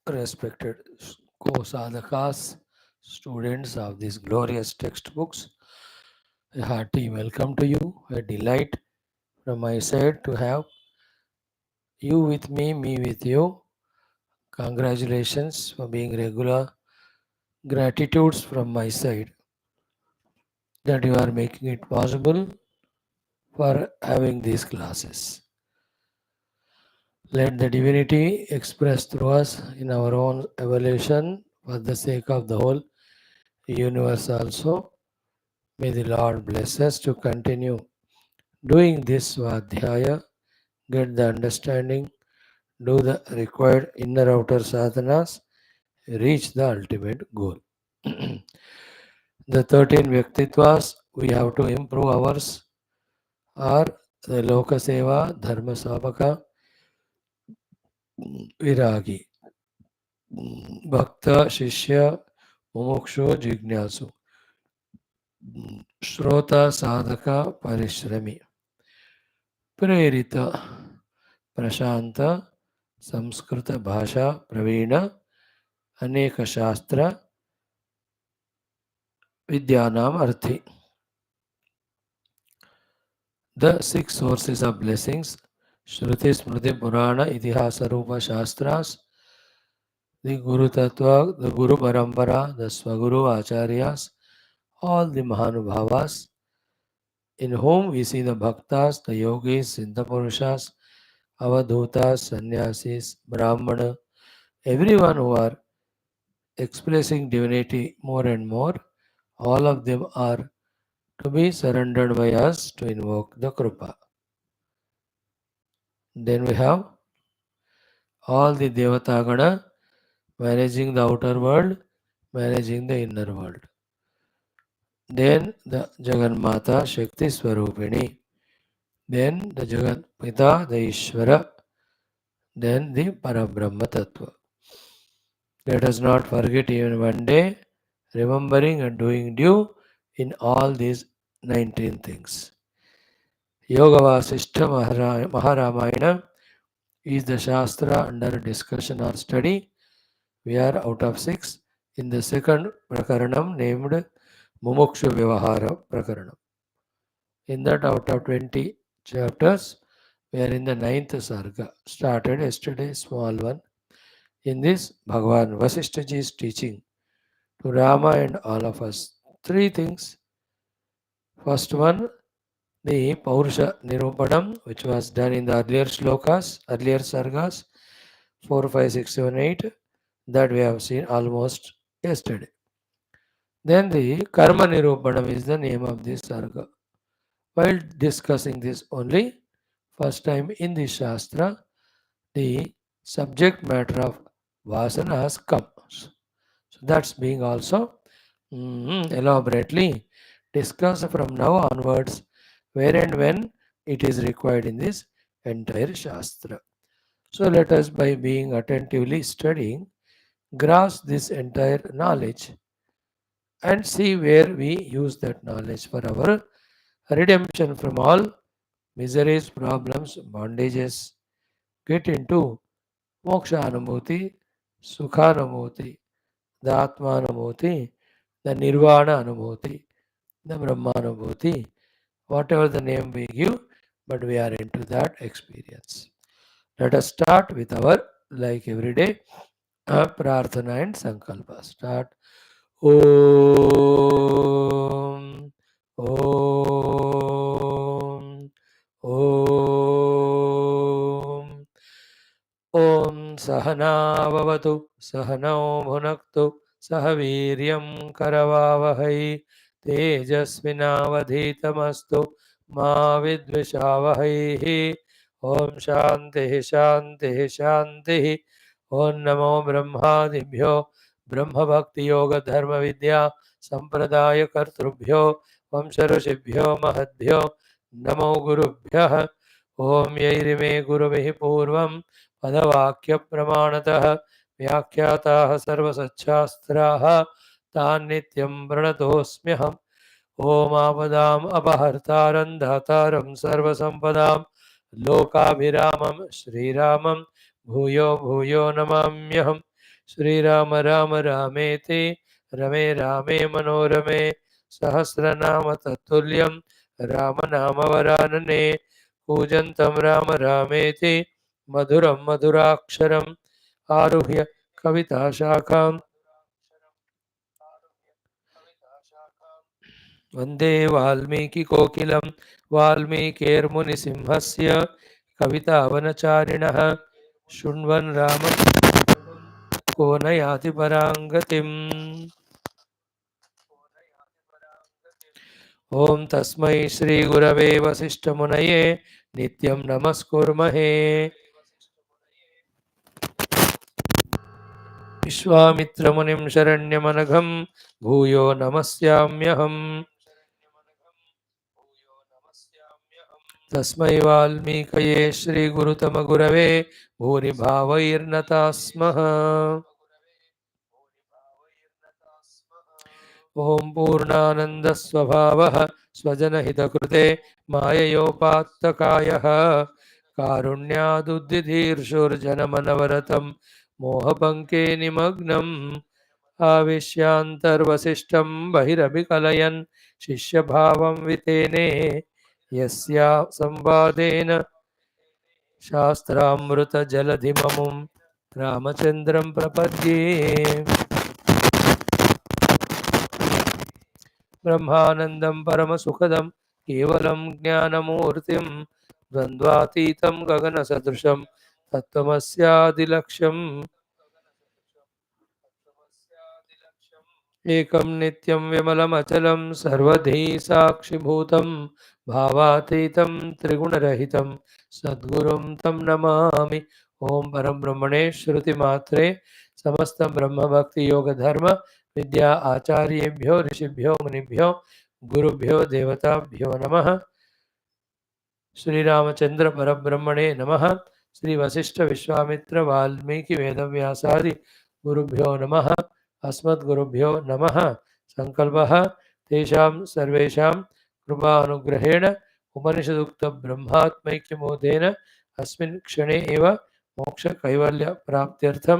Respected co-sadhakas, students of these glorious textbooks, a hearty welcome to you. A delight from my side to have you with me with you. Congratulations for being regular. Gratitudes from my side that you are making it possible for having these classes. Let the divinity express through us in our own evolution for the sake of the whole universe also. May the Lord bless us to continue doing this Svadhyaya, get the understanding, do the required inner outer sadhanas, reach the ultimate goal. The 13 Vyaktitvas we have to improve ours are the Loka Seva, Dharma Sapaka, Viragi, Bhakta, Shishya, Mumukshu, Jignasu, Shrota, Sadhaka, Parishrami, Prerita, Prashanta, Sanskrit भाषा प्रवीण अनेक शास्त्र विद्यानाम अर्थी. The six sources of blessings, Shruti, Smriti, Purana, Itihasa, Rupa, Shastras, the Guru Tattva, the Guru Parampara, the Swaguru Acharyas, all the Mahanubhavas, in whom we see the Bhaktas, the Yogis, Siddha Avadhutas, Sannyasis, Brahmana, everyone who are expressing divinity more and more, all of them are to be surrendered by us to invoke the Krupa. Then we have all the Devatagana managing the outer world, managing the inner world. Then the Jagannatha Shakti Swarupini. Then the Jagat Pita, the Ishvara. Then the Parabrahma Tattva. Let us not forget even one day remembering and doing due in all these 19 things. Yoga Vaashishtha Maharamayana is the Shastra under discussion or study. We are out of 6 in the second Prakaranam named Mumukshu Vyavahara Prakaranam. In that, out of 20 chapters, we are in the 9th Sarga. Started yesterday, small one. In this, Bhagavan Vaashishtha ji is teaching to Rama and all of us 3 things. First one, the Paurusha Nirupanam, which was done in the earlier shlokas, earlier sargas, 4, 5, 6, 7, 8, that we have seen almost yesterday. Then the Karma Nirupanam is the name of this sarga. While discussing this only, first time in the Shastra, the subject matter of Vasanas comes. So that's being also elaborately discussed from now onwards, where and when it is required in this entire Shastra. So let us, by being attentively studying, grasp this entire knowledge and see where we use that knowledge for our redemption from all miseries, problems, bondages. Get into Moksha Anumoti, Sukha Anumoti, the Atma Anumoti, the Nirvana Anumoti, the Brahma Anumoti, whatever the name we give, but we are into that experience. Let us start with our, like every day, Prarthana and Sankalpa. Start. Om. Om. Om. Om Sahana Vavatu Sahano Bhunaktu Sahaviryam Karavavahai Tejasvinavadhitamastu Ma Vidvishavahai. Om Shanti Shanti Shanti. Om Namo Brahmadibhyo Brahma Bhakti Yoga Dharma Vidya Sampradaya Kartrubhyo Vamsharashibhyo Mahadbhyo Namo Gurubhyah. Om Yairime Guruvihi Purvam पदवाक्यप्रमाणतः व्याख्याताः सर्वसच्छास्त्राः तान् नित्यं प्रणतोऽस्म्यहम्. ॐ आपदाम् अपहर्तारं दातारं सर्वसम्पदां लोकाभिरामं श्रीरामं भूयो भूयो नमाम्यहम्. श्रीराम राम रामेति रमे रामे मनोरमे सहस्रनाम तत्तुल्यं राम नाम वरानने कूजन्तं राम रामेति मधुरं मधुराक्षरम् आरुह्य कविताशाखां वन्दे वाल्मीकिकोकिलं वाल्मीकिर्मुनिसिंहस्य कवितावनचारिणः शृण्वन् रामं को न याति परां गतिम्। ॐ तस्मै श्रीगुरवे वसिष्ठमुनये नित्यं नमस्कुर्महे। विश्वामित्रमुनिं शरण्यमनघं भूयो नमस्याम्यहम्। तस्मै वाल्मीकये श्रीगुरुतमगुरवे भूरिभावैर्नता स्मः। ॐ पूर्णानन्दस्वभावः स्वजनहितकृते माययोपात्तकायः कारुण्यादुद्धिधीर्षुर्जनमनवरतं मोहपङ्के निमग्नम् आविश्यान्तर्वसिष्ठं बहिरभिकलयन् शिष्यभावं वितेने यस्या संवादेन शास्त्रामृतजलधिममुं रामचन्द्रं प्रपद्ये। ब्रह्मानन्दं परमसुखदं केवलं ज्ञानमूर्तिं द्वन्द्वातीतं गगनसदृशं तत्त्वमस्यादिलक्ष्यम् एकं नित्यं विमलमचलं सर्वधी साक्षिभूतं भावातीतं त्रिगुणरहितं सद्गुरुं तं नमामि। ओं परब्रह्मणे श्रुतिमात्रे समस्त ब्रह्मभक्तियोगधर्म विद्या आचार्येभ्यो ऋषिभ्यो मुनिभ्यो गुरुभ्यो देवताभ्यो नमः। श्रीरामचंद्र परब्रह्मणे नमः। श्री वशिष्ठ विश्वामित्र वाल्मीकि वेदव्यासादि गुरुभ्यो नमः। अस्मद्गुरुभ्यो नमः। संकल्पः तेषां सर्वेषां कृपानुग्रहेण उपनिषदुक्त ब्रह्मात्मैक्यमोदेन अस्मिन् क्षणे एव मोक्षकैवल्य प्राप्त्यर्थं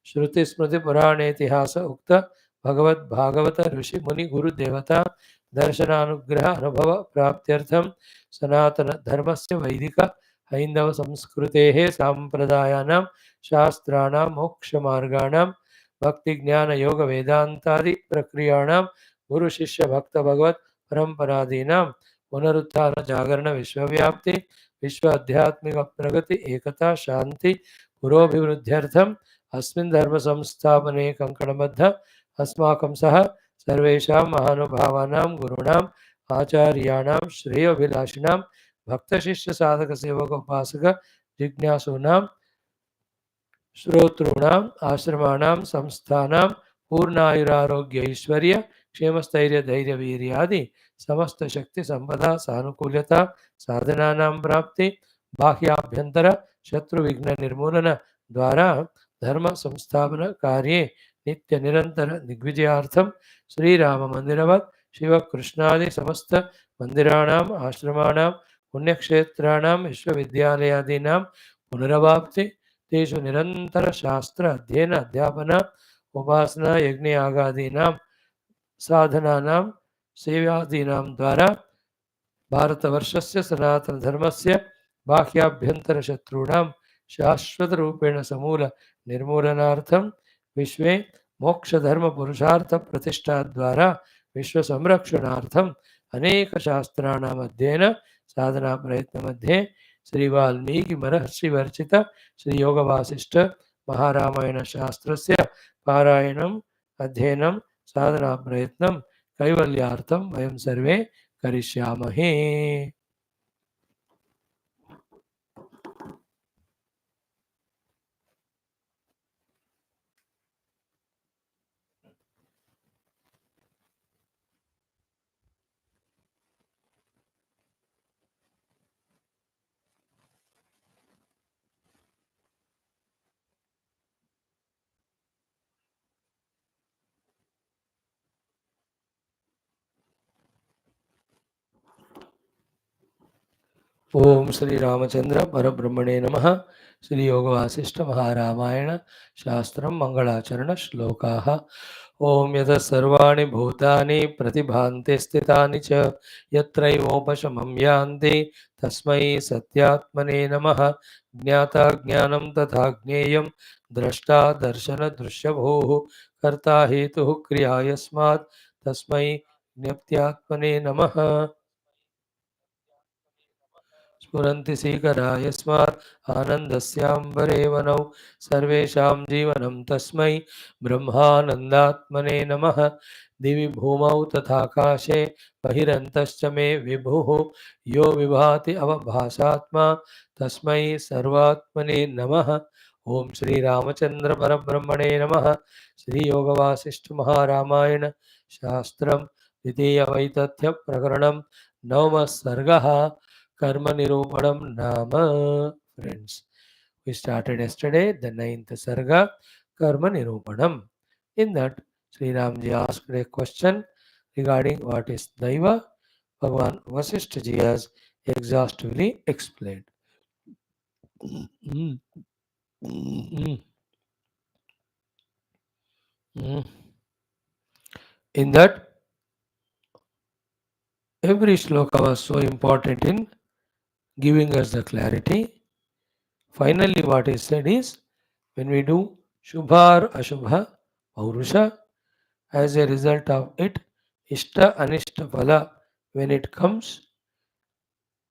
श्रुतिस्मृतिपुराणेतिहास उक्त भगवद्भागवत ऋषि मुनि गुरुदेवता दर्शनानुग्रह अनुभव प्राप्त्यर्थं सनातन धर्मस्य वैदिक हैंदव संस्कृतेः सांप्रदायानां शास्त्राणां मोक्षमार्गाणां भक्ति ज्ञान योग वेदांतादि प्रक्रियाणां गुरु शिष्य भक्त भगवत परंपरादीनां पुनरुत्थान जागरण विश्वव्याप्ति विश्व आध्यात्मिक प्रगति एकता शांति पुरोभिवृद्ध्यर्थम अस्मिन् धर्म संस्थापने कंकणबद्ध अस्माकं सह सर्वेषां महानुभावानां गुरूणाम् आचार्याणां श्रेयोभिलाषिणां भक्तशिष्य साधक सेवक उपासक जिज्ञासूनां श्रोतॄणाम् आश्रमाणां संस्थानां पूर्णायुरारोग्य ऐश्वर्य क्षेमस्थैर्य धैर्य वीर्यादि समस्त शक्ति संपदा सानुकूल्यता साधनानां प्राप्ति बाह्याभ्यंतर शत्रु विघ्न निर्मूलन द्वारा धर्म संस्थापन कार्ये नित्य निरंतर दिग्विजयार्थम श्रीराम मंदिरवत् शिव कृष्णादि समस्त मंदिराणाम् आश्रमाणां पुण्यक्षेत्राणां विश्वविद्यालयादीनां पुनरवाप्ति तेषु निरंतर शास्त्र अध्ययन अध्यापन उपासना यज्ञ यागादीनां साधनानां सेवादीनां द्वारा भारतवर्षस्य सनातनधर्मस्य बाह्याभ्यन्तरशत्रूणां शाश्वतरूपेण समूल निर्मूलनार्थं विश्वे मोक्षधर्मपुरुषार्थप्रतिष्ठाद्वारा विश्वसंरक्षणार्थम् अनेकशास्त्राणाम् अध्ययन साधना प्रयत्नमध्ये श्री वाल्मीकि महर्षि वर्चित श्री योग वासिष्ठ महारामायण शास्त्रस्य पारायणम् अध्ययनं साधना प्रयत्नं कैवल्यार्थं वयं सर्वे करिष्यामहे। ओम श्री रामचंद्र परब्रह्मणे नमः। श्री योग वासिष्ठ महारामायण शास्त्रम मंगलाचरण श्लोकाः। ओम यतः सर्वाणि भूतानि प्रतिभान्ते स्थितानि च यत्रैवोपशमं यान्ति तस्मै सत्यात्मने नमः। ज्ञाता ज्ञानं तथा ज्ञेयं द्रष्टा दर्शन दृश्यभूः कर्ता हेतुः क्रिया यस्मात् तस्मै ज्ञप्त्यात्मने नमः। स्फुरन्ति सीकरा यस्मात् आनन्दस्याम्बरे वनौ सर्वेषां जीवनं तस्मै ब्रह्मानन्दात्मने नमः। दिवि भूमौ तथाकाशे बहिरन्तश्च मे विभुः यो विभाति अवभासात्मा तस्मै सर्वात्मने नमः। ओम श्री रामचंद्र परब्रह्मणे नमः। श्री योगवासिष्ठ महारामायण शास्त्रम द्वितीय वैतथ्य प्रकरणम नवम सर्गः Karma Nirupanam Nama. Friends, we started yesterday the ninth Sarga, Karma Nirupanam. In that, Sri Ramji asked a question regarding what is Daiva. Bhagavan Vasishtha ji has exhaustively explained. Mm, mm, mm. In that, every shloka was so important in giving us the clarity. Finally, what is said is when we do Shubha or Ashubha, Paurusha, as a result of it, Ishta Anishta Phala, when it comes,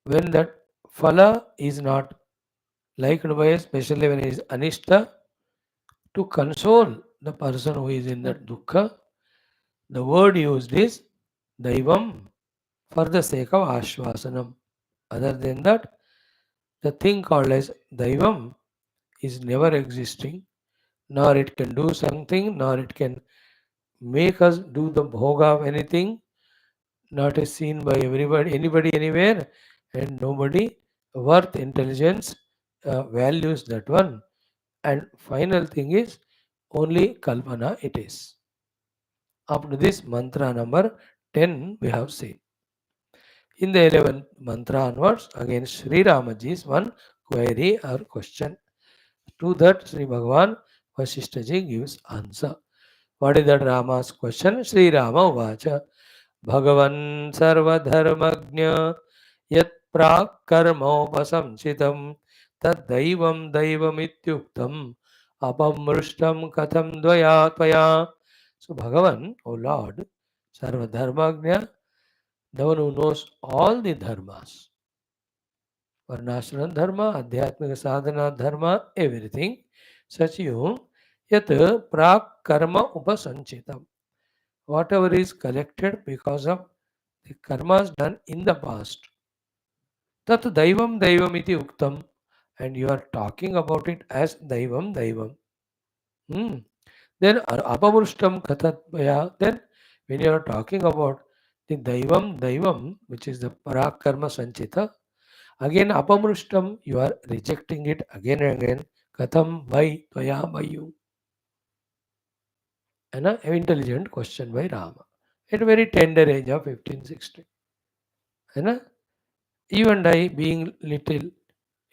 when that Phala is not liked by, especially when it is Anishta, to console the person who is in that Dukkha, the word used is Daivam for the sake of Ashvasanam. Other than that, the thing called as Daivam is never existing, nor it can do something, nor it can make us do the bhoga of anything, not is seen by everybody, anybody, anywhere, and nobody worth intelligence values that one. And final thing is only Kalpana it is. Up to this mantra number 10 we have seen. In the 11th mantra onwards, again Sri Ramaji's one query or question. To that Sri Bhagavan Vaashishtha ji gives answer. What is that Rama's question? Sri Rama Vacha Bhagavan Sarvadharmagnya Yat Prakarmopasамचितं Tadaivam Daivamityuktam Apamrishtam Katham Dvaya. So Bhagavan, O Lord, Sarvadharmagnya, the one who knows all the dharmas, Varnashram dharma, Adhyatmika sadhana dharma, everything, such you, Yat Prakarma Upasanchitam, whatever is collected because of the karmas done in the past. Tat Daivam Daivam iti uktam, and you are talking about it as Daivam Daivam. Then Apamrushtam Kathatmaya, then when you are talking about the Daivam Daivam, which is the Parakarma Sanchita, again Apamrushtam, you are rejecting it again and again. Katham by Tvaya by you. An intelligent question by Rama at a very tender age of 15-16. You and I, being little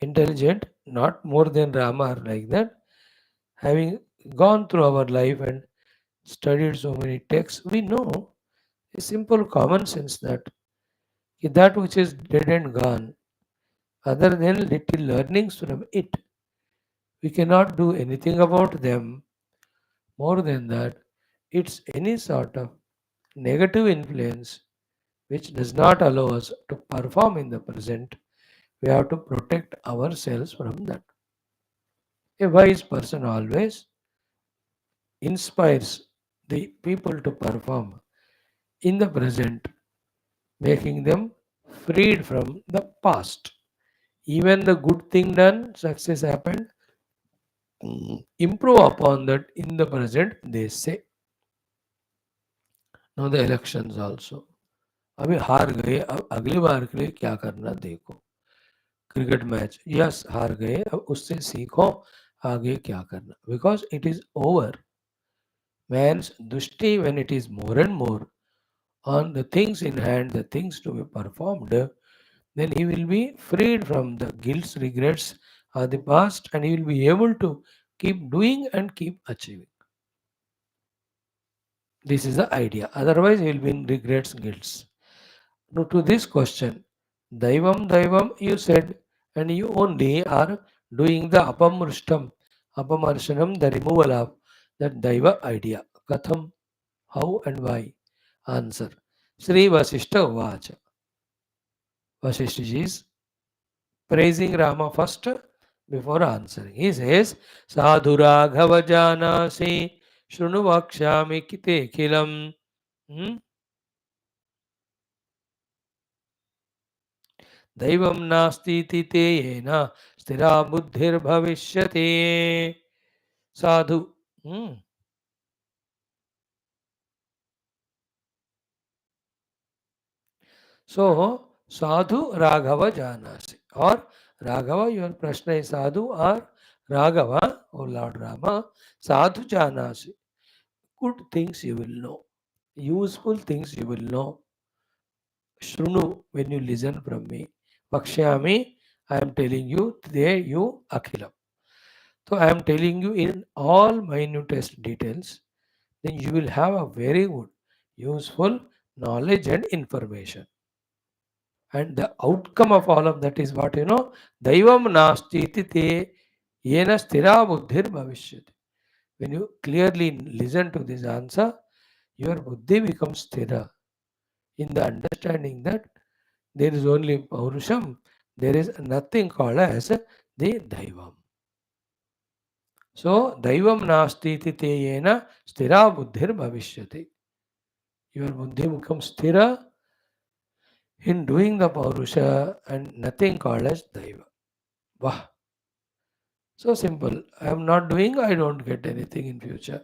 intelligent, not more than Rama or like that, having gone through our life and studied so many texts, we know a simple common sense that that which is dead and gone, other than little learnings from it, we cannot do anything about them. More than that, it's any sort of negative influence which does not allow us to perform in the present. We have to protect ourselves from that. A wise person always inspires the people to perform in the present, making them freed from the past. Even the good thing done, success happened, improve upon that in the present, they say. Now the elections also. अभी हार गए, अब अगली बार के लिए क्या करना देखो. क्रिकेट मैच, यस हार गए, अब उससे सीखो आगे क्या करना. Because it is over. Man's dushti, when it is more and more on the things in hand, the things to be performed, then he will be freed from the guilt, regrets of the past, and he will be able to keep doing and keep achieving. This is the idea. Otherwise, he will be in regrets, guilts. Now, to this question, Daivam, Daivam, you said, and you only are doing the Apamarshanam, the removal of that Daiva idea. Katham, how and why? Answer. Sri Vasishta Vacha. Vasishta ji is praising Rama first before answering. He says, Sadhu Raghava Janasi Shrunu Vakshami Kite Kilam. दैवं नास्तीति ते येन स्थिरा बुद्धिर्भविष्यति साधु. So sadhu raghava janasi, or raghava, your prashna is sadhu or raghava, or Lord Rama. Sadhu janasi, good things you will know, useful things you will know. Shrunu, when you listen from me. Vakshyami, I am telling you, today you akhilam. So I am telling you in all minutest details, then you will have a very good, useful knowledge and information. And the outcome of all of that is what you know, Daivam nasti te yena sthira buddhir bhavishyati. When you clearly listen to this answer, your buddhi becomes sthira in the understanding that there is only Paurusham, there is nothing called as the Daivam. So, Daivam nasti te yena sthira buddhir bhavishyati. Your buddhi becomes sthira in doing the Paurusha and nothing called as Daiva. Wah! So simple. I am not doing, I don't get anything in future.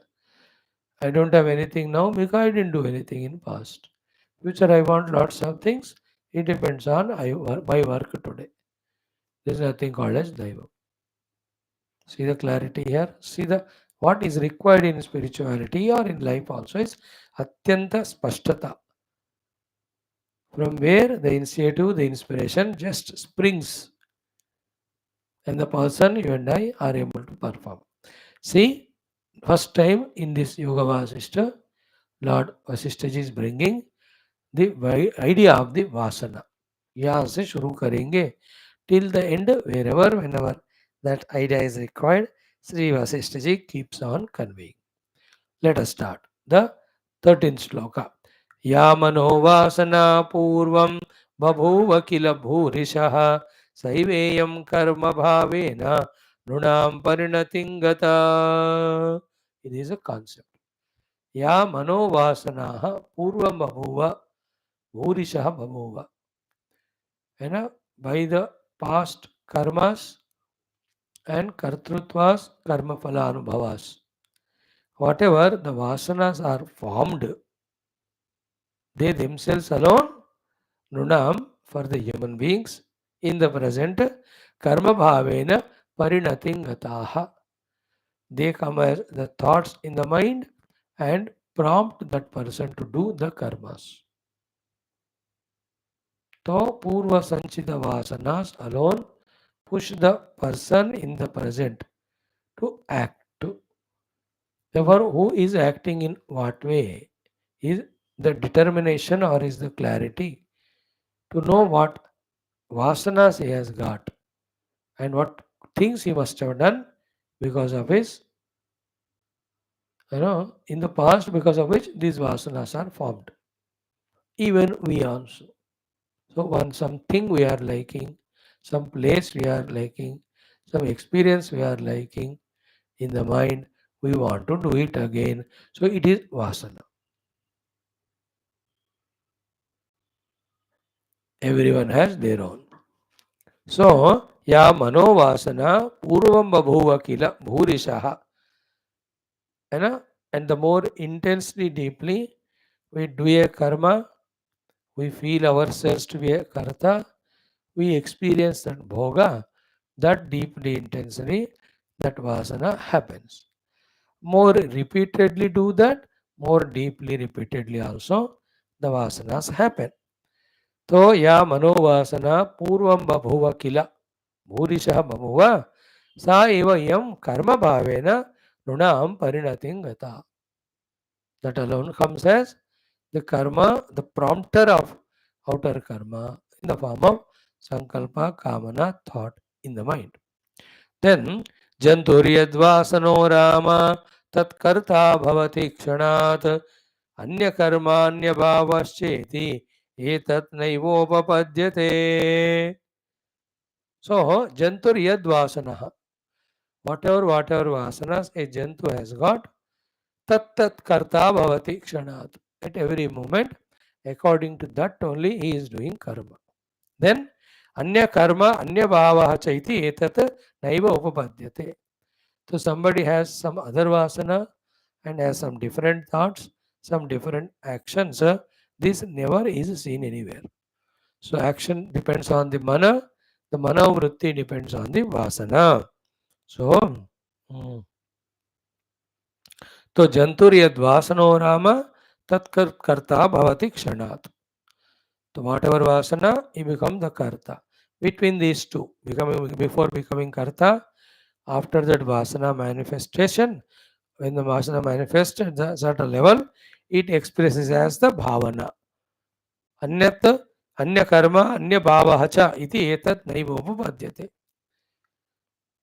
I don't have anything now because I didn't do anything in past. Future I want lots of things. It depends on my work today. There is nothing called as Daiva. See the clarity here? See the what is required in spirituality or in life also is Atyanta Spashtata. From where the initiative, the inspiration just springs, and the person, you and I, are able to perform. See, first time in this Yoga Vasishtha, Lord Vasishtha ji is bringing the idea of the Vasana. यहाँ से शुरू करेंगे till the end, wherever, whenever that idea is required, Sri Vasishtha ji keeps on conveying. Let us start. The 13th sloka. या मनोवासना पूर्वं बभूव किल भूरिशः सैवेयं कर्म भावेन नृणां परिणतिं गता. It is a concept. या मनोवासनाः पूर्वं बभूव भूरिशः बभूव. By the past karmas and kartrutvas, karma phala anubhavas. Whatever the vasanas are formed, they themselves alone, nunam, for the human beings, in the present, karma bhavena parinating gataha. They come as the thoughts in the mind and prompt that person to do the karmas. So, purva sanchita vasanas alone push the person in the present to act. Therefore, who is acting in what way is the determination or is the clarity to know what vasanas he has got and what things he must have done because of his, in the past, because of which these vasanas are formed. Even we also. So, when something we are liking, some place we are liking, some experience we are liking in the mind, we want to do it again. So, it is vasana. Everyone has their own. So, ya manovasana purvam babhuva kila bhurishaha. And the more intensely, deeply we do a karma, we feel ourselves to be a karta, we experience that bhoga, that deeply, intensely, that vasana happens. More repeatedly do that, more deeply, repeatedly also, the vasanas happen. तो या मनोवासना पूर्वं बभूव किल भूरिशः बभूव सा एव इयं कर्म भावेन नृणां परिणतिं गता. That alone comes as the karma, the prompter of outer karma in the form of sankalpa, kamana, thought in the mind. Then janturyadvasano rama tatkarta bhavati kshanat अन्यकर्माण्यभावश्चेति एतत् नैवोपपद्यते. So janturyadvasana, whatever vasanas a jantu has got, tat tat karta bhavati kshanat. At every moment, according to that only he is doing karma. Then anya karma anya bhava chaiti etat naiva upapadyate. So somebody has some other vasana and has some different thoughts, some different actions. This never is seen anywhere. So action depends on the mana vritti depends on the vasana. So, mm, तो जंतुर्यद्वासनो राम तत्कर्ता भवति क्षणात्. So whatever vasana, he becomes the karta. Between these two, before becoming karta, after that vasana manifestation, when the vasana manifests at the certain level, it expresses as the bhavana. Anyat anya karma anya bhava cha iti etat naivopapadyate.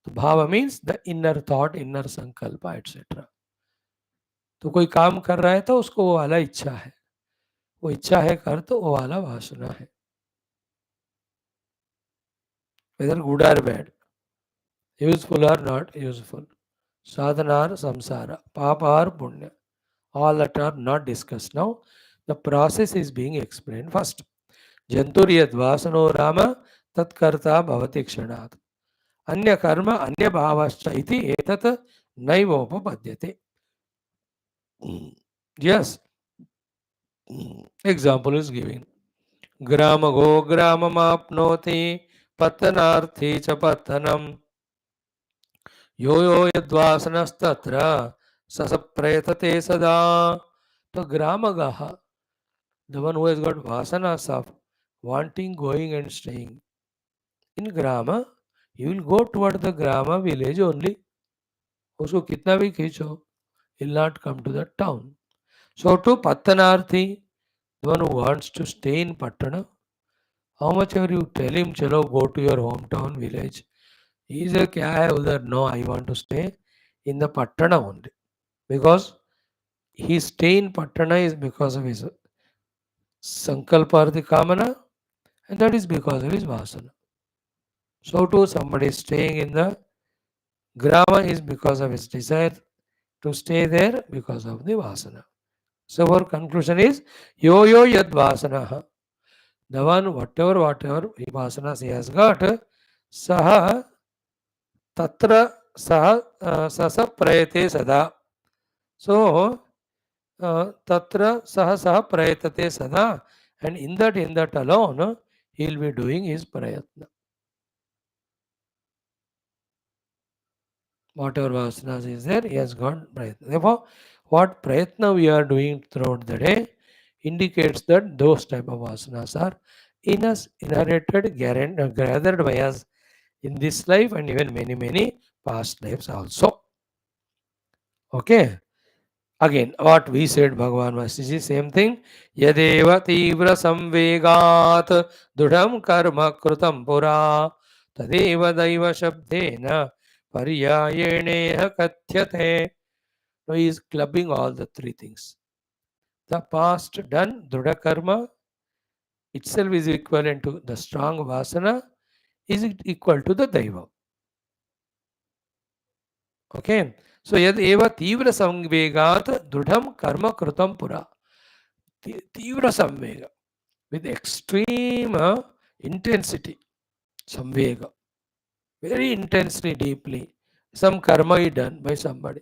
Bhava means the inner thought, inner sankalpa, etc. तो कोई काम कर रहा है तो उसको वो वाला इच्छा है, वो इच्छा है कर तो वो वाला वासना है, whether good or bad, useful or not useful, sadhana or samsara, papa or punya, all that are not discussed now. The process is being explained first. Janturyad vasano rama tatkarta bhavati kshanat. Anya karma anya bhavascha iti etat naivopapadyate. Yes, example is given. ग्रामगो ग्राममाप्नोति पतनार्थी च पतनम यो यो यद्वासनस्तत्र स प्रयतते सदा. तो ग्रामगः, the one who has got vasanas of wanting, going and staying in grama, he will go toward the grama village only. उसको कितना भी खींचो, he will not come to the town. So to patanarthi, the one who wants to stay in Patana, how much ever you tell him, chalo go to your hometown village, he says, क्या है उधर? No, I want to stay in the Patana only. Because he stay in Patana is because of his sankalpa or the kamana, and that is because of his vasana. So too somebody staying in the grama is because of his desire to stay there because of the vasana. So our conclusion is yo yo yad vasana. The one whatever vasanas he has got, saha tatra saha sasa prayate sada. So tatra saha prayatate sada, and in that alone he will be doing his prayatna. Whatever vasanas is there, he has got prayatna. Therefore, what prayatna we are doing throughout the day indicates that those type of vasanas are in us, inherited, gathered by us in this life and even many past lives also. Okay. Again, what we said, Bhagavan Vasiji, same thing. Yadeva tivra samvegat dudham karma krutam pura tadeva daiva shabdena paryayeneha kathyate. Now he is clubbing all the three things. The past done, dudha karma itself is equivalent to the strong vasana, is equal to the daiva. Okay. So yad eva tivra samvegat dudham karma krutam pura. Tivra samvega, with extreme intensity, samvega, very intensely, deeply, some karma is done by somebody.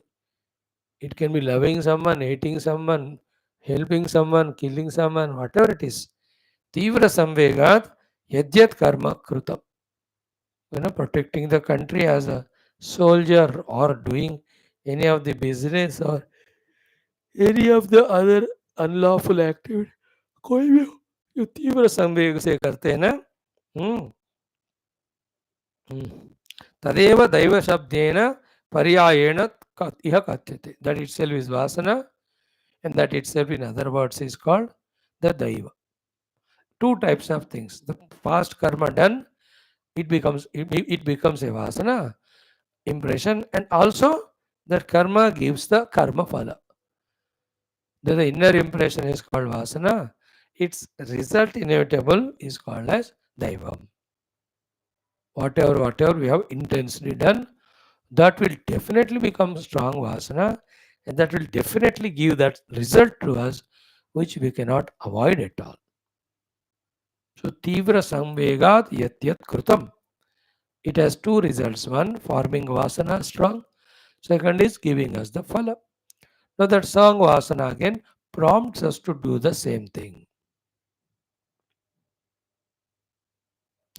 It can be loving someone, hating someone, helping someone, killing someone, whatever it is. Tivra samvegat yadyat karma krutam. Protecting the country as a soldier or doing any of the business or any of the other unlawful activity. कोई भी हो, जो तीव्र संवेग से करते हैं ना, हम्म, हम्म, तदेव दैव शब्देन पर्यायेण इह कथ्यते. That itself is vasana, and that itself, in other words, is called the daiva. Two types of things. The past karma done, it becomes a vasana impression, and also that karma gives the karma phala. The inner impression is called vasana. Its result inevitable is called as daivam. Whatever we have intensely done, that will definitely become strong vasana, and that will definitely give that result to us, which we cannot avoid at all. So, tivra samvegat yat yat krutam. It has two results. One, forming vasana strong. Second is giving us the phala. Now that strong vasana again prompts us to do the same thing.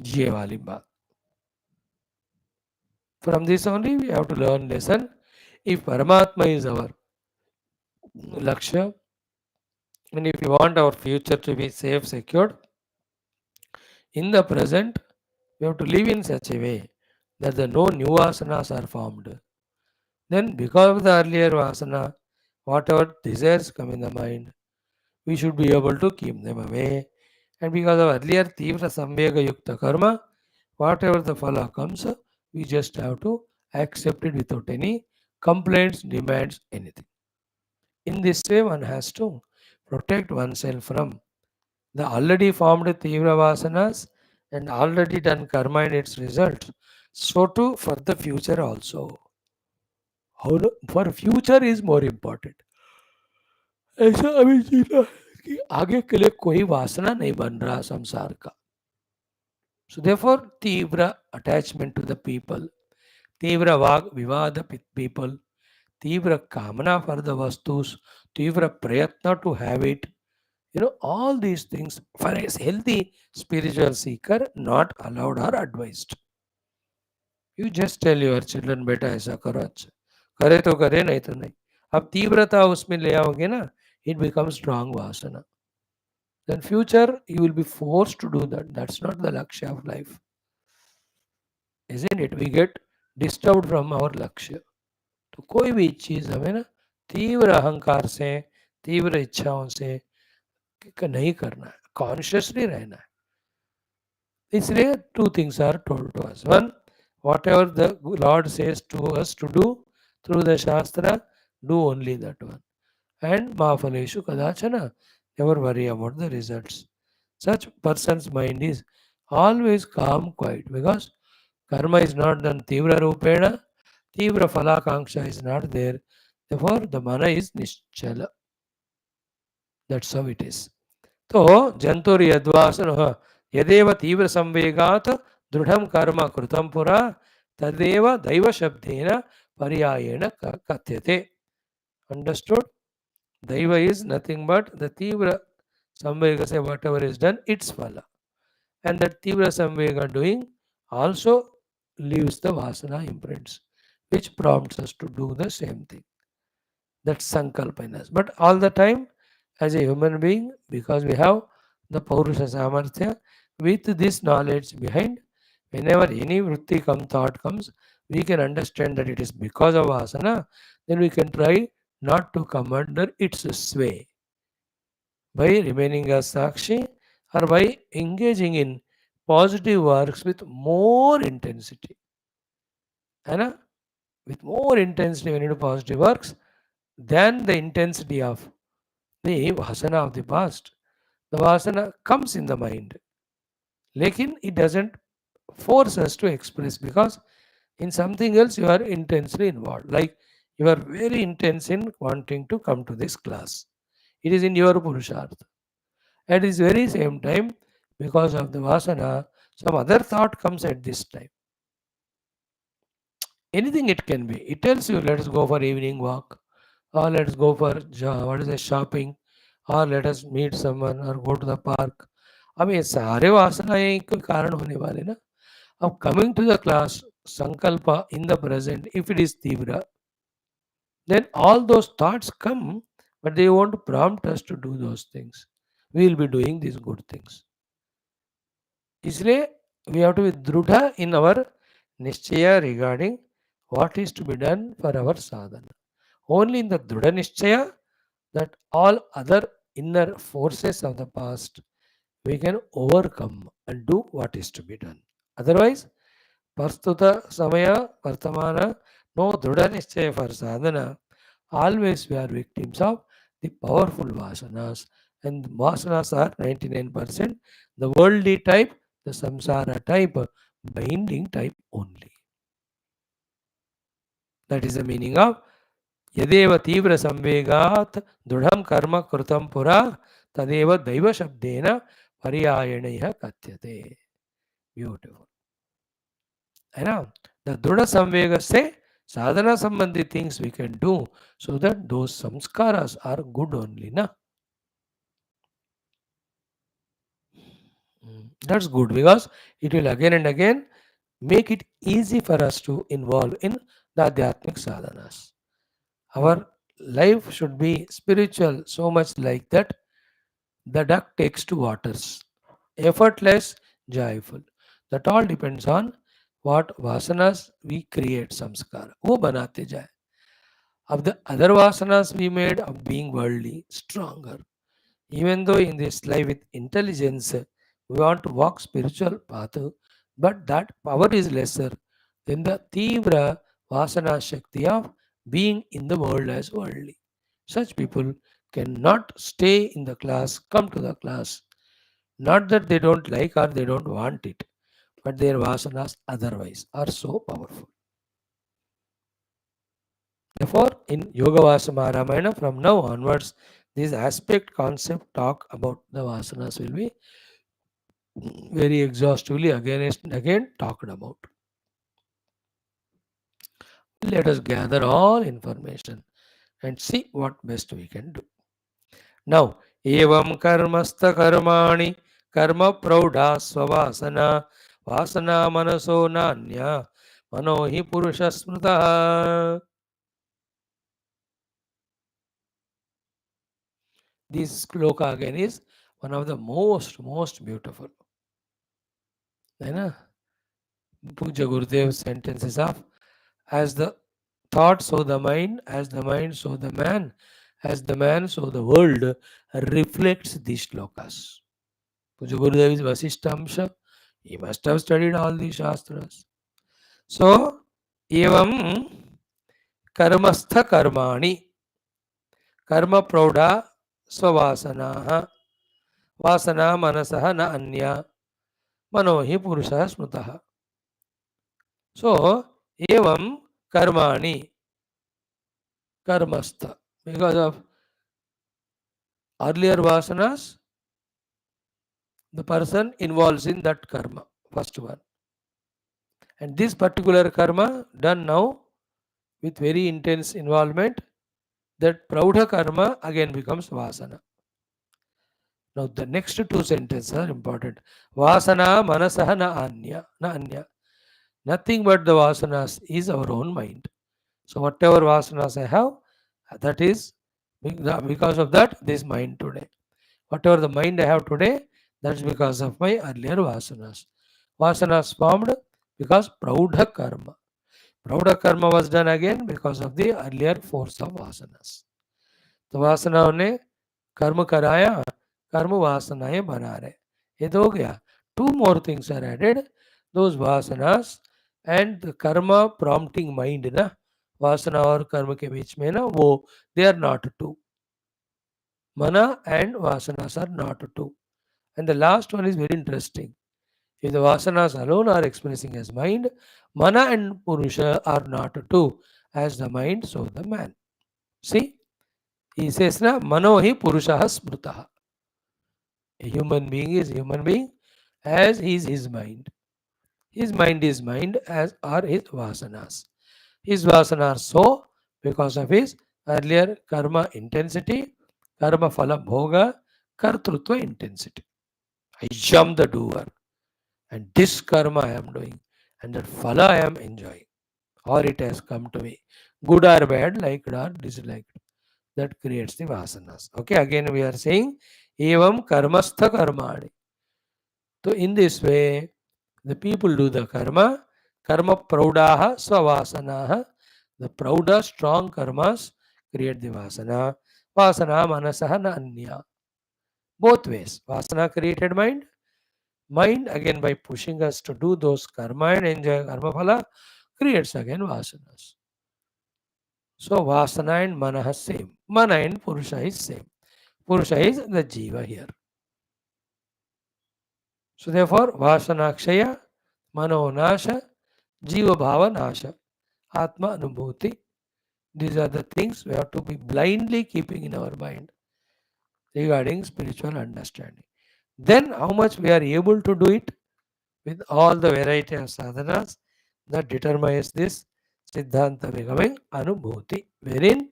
ये वाली बात. From this only we have to learn lesson. If Paramatma is our Lakshya, and if we want our future to be safe, secured, in the present, we have to live in such a way that the no new vasanas are formed. Then, because of the earlier vasana, whatever desires come in the mind, we should be able to keep them away. And because of earlier Tivra Samvega Yukta Karma, whatever the phala comes, we just have to accept it without any complaints, demands, anything. In this way, one has to protect oneself from the already formed Tivra Vasanas and already done karma and its results. So too for the future also. How for future is more important. ऐसा अभी जीना है कि आगे के लिए कोई वासना नहीं बन रहा संसार का. So therefore, तीव्र attachment to the people, तीव्र वाग विवाद with people, तीव्र कामना for the vastus, तीव्र प्रयत्न to have it, all these things for a healthy spiritual seeker not allowed or advised. You just tell your children, बेटा ऐसा करो, अच्छा करे तो करे, नहीं तो नहीं. अब तीव्रता उसमें ले आओगे ना, it becomes strong vasana. Then future you will be forced to do that. That's not the lakshya of life, isn't it? We get disturbed from our lakshya. तो कोई भी चीज हमें ना तीव्र अहंकार से, तीव्र इच्छाओं से नहीं करना है, कॉन्शियसली रहना है. इसलिए two things are told to us. One, whatever the Lord says to us to do through the Shastra, do only that one. And Mahaphaleshu Kadachana, never worry about the results. Such person's mind is always calm, quiet, because karma is not done Tivra Rupena, Tivra Phalakanksha is not there. Therefore, the mana is Nischala. That's how it is. तो जंतुर यद्वासन यदेव तीव्र संवेगात दृढ़ कर्म कृतं पुरा तदेव दैव शब्देन पर्यायेण कथ्यते. Understood? Daiva is nothing but the Tivra Samvega, say whatever is done, its phala. And that Tivra Samvega doing also leaves the Vasana imprints, which prompts us to do the same thing. That's Sankalpa in us. But all the time, as a human being, because we have the Paurusha Samarthya, with this knowledge behind, whenever any vritti thought comes, we can understand that it is because of Vasana, then we can try not to come under its sway by remaining as Sakshi or by engaging in positive works with more intensity. Anna? With more intensity when you do positive works than the intensity of the Vasana of the past. The Vasana comes in the mind. Lekin it doesn't force us to express, because in something else you are intensely involved. Like you are very intense in wanting to come to this class. It is in your Purushartha. At this very same time, because of the Vasana, some other thought comes at this time. Anything it can be. It tells you, let us go for evening walk, or let us go for shopping, or let us meet someone or go to the park. अब ये सारे वासना यही कोई कारण होने वाले ना. अब coming to the class, sankalpa in the present, if it is tivra, then all those thoughts come, but they won't prompt us to do those things. we will be doing these good things. इसलिए we have to be drudha in our nischaya regarding what is to be done for our sadhana. Only in the drudha nischaya that all other inner forces of the past we can overcome and do what is to be done. Otherwise, Prastuta Samaya Vartamana, no Druda Nischaya for sadhana, always we are victims of the powerful vasanas. And vasanas are 99% the worldly type, the samsara type, binding type only. That is the meaning of Yadeva Tivra Samvegat Dudham Karma Krutam Pura Tadeva Daiva Shabdena Pariyayanaiha Katyate. Beautiful. है ना the दृढ़ संवेग से साधना संबंधी things we can do so that those संस्कारास are good only ना that's good because it will again and again make it easy for us to involve in the adhyatmic sadhanas. Our life should be spiritual so much like that the duck takes to waters, effortless, joyful. That all depends on what vasanas we create samskara वो बनाते जाए. Of the other vasanas we made of being worldly, stronger. Even though in this life with intelligence we want to walk spiritual path, but that power is lesser than the Tivra Vasana Shakti of being in the world as worldly. Such people cannot stay in the class, come to the class. Not that they don't like or they don't want it, but their vasanas otherwise are so powerful. Therefore, in Yoga Vasana Ramayana, from now onwards, this aspect concept talk about the vasanas will be very exhaustively again and again talked about. Let us gather all information and see what best we can do. Now, evam karmastha karmani karma praudha svasana vasana manaso nanya manohi purusha smrita. This sloka again is one of the most beautiful. Puja Gurudev sentences of as the thought so the mind, as the mind so the man, as the man so the world reflects these shlokas. Puja Gurudev is Vaashishtha. He must have studied all these shastras. So, evam karmastha karmani karma praudha swavasanaha vasana manasaha na anya manohi purusha smrutaha. So, evam karmani karmastha. Because of earlier vasanas, the person involves in that karma, first one. And this particular karma done now with very intense involvement, that praudha karma again becomes vasana. Now the next two sentences are important. Vasana manasaha na anya. Nothing but the vasanas is our own mind. So whatever vasanas I have, that is because of that this mind today. Whatever the mind I have today, that's because of my earlier vasanas. Vasanas formed because praudha karma. Praudha karma was done again because of the earlier force of vasanas. तो वासनाओं ने कर्म कराया, कर्म वासनाएं बना रहे. ये तो हो गया. Two more things are added. Those vasanas and the karma prompting mind ना, वासना और कर्म के बीच में ना वो they are not two. Mana and vasanas are not two. And the last one is very interesting. If the vasanas alone are expressing as mind, mana and purusha are not two, as the mind, so the man. See, he says na mano hi purusha smrutaha. A human being is human being as is his mind. His mind is mind as are his vasanas. His vasanas so because of his earlier karma intensity, karma phala bhoga, kartrutva intensity. I am the doer. And this karma I am doing, and that phala I am enjoying, or it has come to me, good or bad, liked or disliked. That creates the vasanas. Okay, again we are saying evam karmastha karmani. So in this way, the people do the karma, karma praudaha svavasanaha. The prouda, strong karmas create the vasana. Vasana manasaha na anya. Both ways. Vasana created mind. Mind again by pushing us to do those karma and enjoy karma phala creates again vasanas. So vasana and mana is same. Mana and purusha is same. Purusha is the jiva here. So therefore vasanakshaya, manonasha, jiva bhava nasha, atma anubhuti. These are the things we have to be blindly keeping in our mind regarding spiritual understanding. Then how much we are able to do it with all the variety of sadhanas that determines this Siddhanta becoming Anubhuti, wherein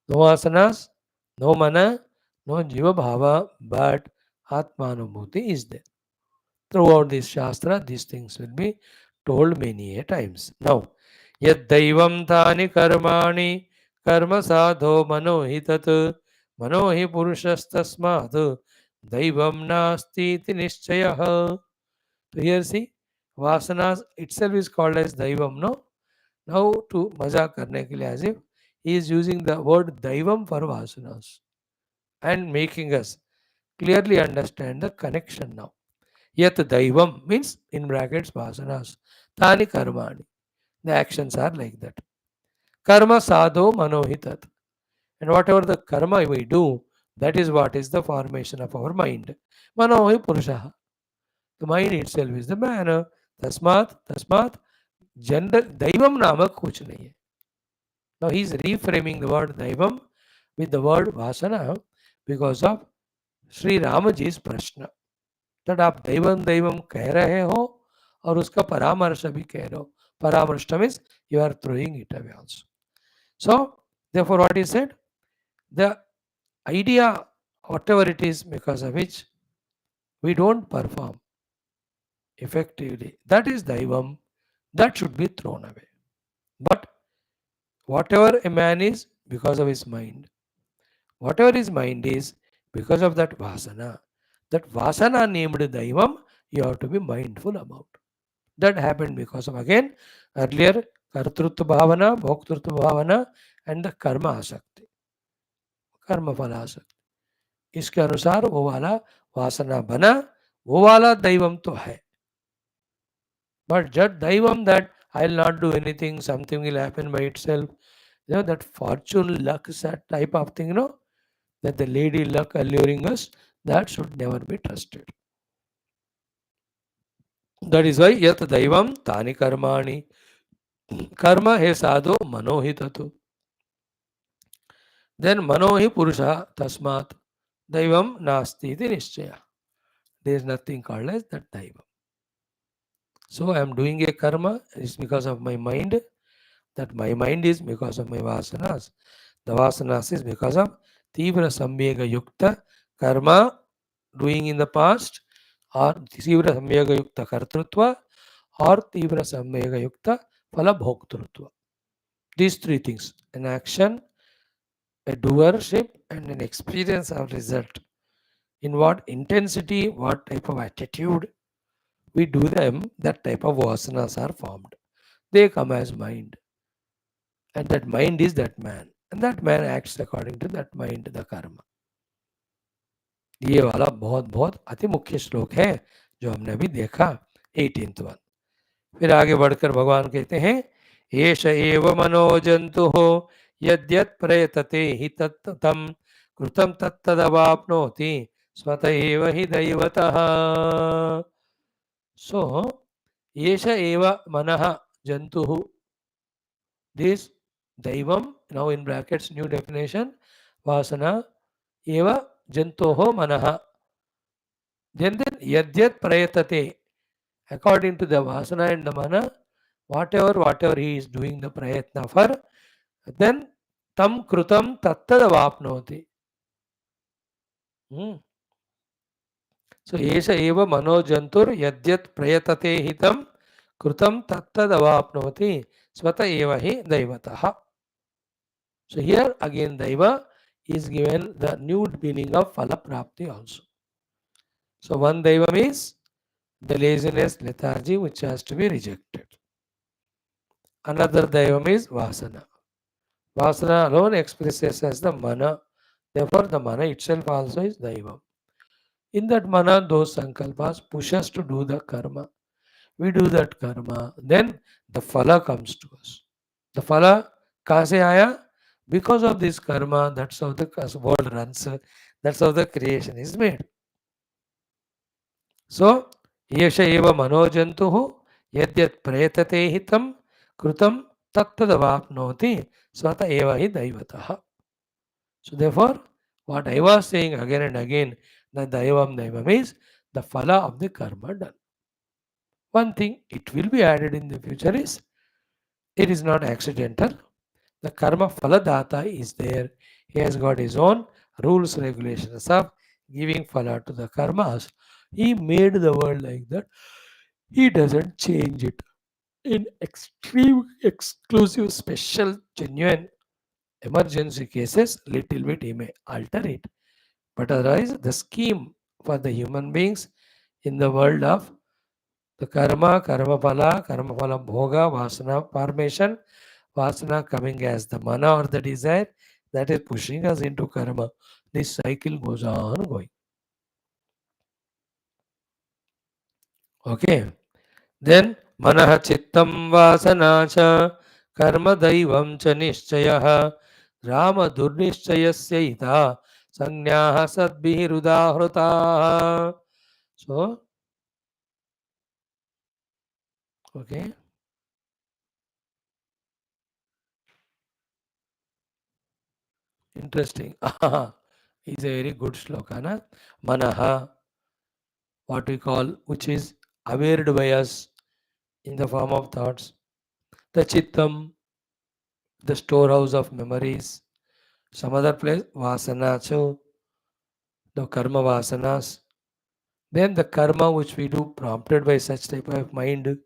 no asanas, no mana, no jiva bhava, but Atma Anubhuti is there. Throughout this Shastra, these things will be told many a times. Now, Yad Daivam Tani Karmani Karma Sadho Manohitat Manohi Purushastasmad Daivam Nasti Iti Nishchayaha. So here see, Vasanas itself is called as Daivam, no? Now to mazak karne ke liye as if he is using the word Daivam for Vasanas and making us clearly understand the connection now. Yat Daivam means in brackets Vasanas. Tani Karmani. The actions are like that. Karma sadho manohitat. And whatever the karma we do, that is what is the formation of our mind. Manohi Purushaha. The mind itself is the man. Tasmat, general Daivam namak kuch nahi hai. Now he is reframing the word Daivam with the word Vasana because of Sri Ramaji's Prashna. That आप दैवम दैवम कह रहे हो और उसका परामर्श भी कह रहे हो. Paramrishta means you are throwing it away also. So, therefore, what he said, the idea, whatever it is, because of which we don't perform effectively, that is Daivam, that should be thrown away. But whatever a man is, because of his mind, whatever his mind is, because of that Vasana named Daivam, you have to be mindful about. That happened because of again earlier Kartrutva Bhavana, Bhoktrutva Bhavana and the Karma Asakti, Karma Phala Asakti. इसके अनुसार वो वाला वासना बना, वो वाला दैवम तो है. But just daivam that I will not do anything, something will happen by itself. You know, that fortune, luck, that type of thing, you know, that the lady luck alluring us, that should never be trusted. That is why yat daivam tani karmani. Karma he sadho manohitatu. Then manohi purusha tasmat daivam nasti iti nishchaya. There is nothing called as that daivam. So I am doing a karma, it's because of my mind. That my mind is because of my vasanas. The vasanas is because of tivra samyega yukta karma doing in the past, or tivra samyega yukta kartrutva, or tivra samyega yukta phala bhoktrutva. These three things, an action, a doership, and an experience of result. In what intensity, what type of attitude we do them, that type of vasanas are formed. They come as mind. And that mind is that man. And that man acts according to that mind, the karma. ये वाला बहुत बहुत अति मुख्य श्लोक है जो हमने अभी देखा 18th वन. फिर आगे बढ़कर भगवान कहते हैं एष एव मनोजन्तु हो यद्यत् प्रयतते हि तत्तम कृतं तत्तदवाप्नोति स्वत एव हि दैवतः. So एष एव मनः जन्तुः, this Daivam, now in brackets, new definition, Vasana, Eva, Jantoho, Manaha. Then Yadyat Prayatate, according to the Vasana and the Mana, whatever he is doing the Prayatna for, then Tam Krutam Tattadavapnoti. So, Esha Eva Mano Jantur, Yadyat Prayatate Hitam, Krutam Tattadavapnoti, Swata Eva Hi Daivataha. So here again Daiva is given the new meaning of phala prapti also. So one daivam is the laziness, lethargy, which has to be rejected. Another daivam is vasana. Vasana alone expresses as the mana. Therefore, the mana itself also is daivam. In that mana, those sankalpas push us to do the karma. We do that karma, then the phala comes to us. The phala kahan se aaya? Because of this karma, that's how the world runs. That's how the creation is made. So, yesha eva manojantuhu yadyat praytate hitam krutam tattadavapnoti swata eva hi daivataha. So, therefore, what I was saying again and again, that daivam is the phala of the karma done. One thing it will be added in the future is it is not accidental. The karma phaladata is there. He has got his own rules, regulations of giving phala to the karmas. He made the world like that. He doesn't change it. In extreme, exclusive, special, genuine emergency cases, little bit he may alter it. But otherwise, the scheme for the human beings in the world of the karma phala bhoga, vasana formation, vasana coming as the mana or the desire, that is pushing us into karma. This cycle goes on going. Okay. Then manah chittam vasana cha karma daivam cha nishchayah rama durnischayasya ita sanyah sadbhi rudahruta. So, okay. Interesting. Is a very good shloka, na? Manaha, what we call, which is aware by us in the form of thoughts. The chittam, the storehouse of memories. Some other place, vasanacho, the karma vasanas. Then the karma which we do prompted by such type of mind.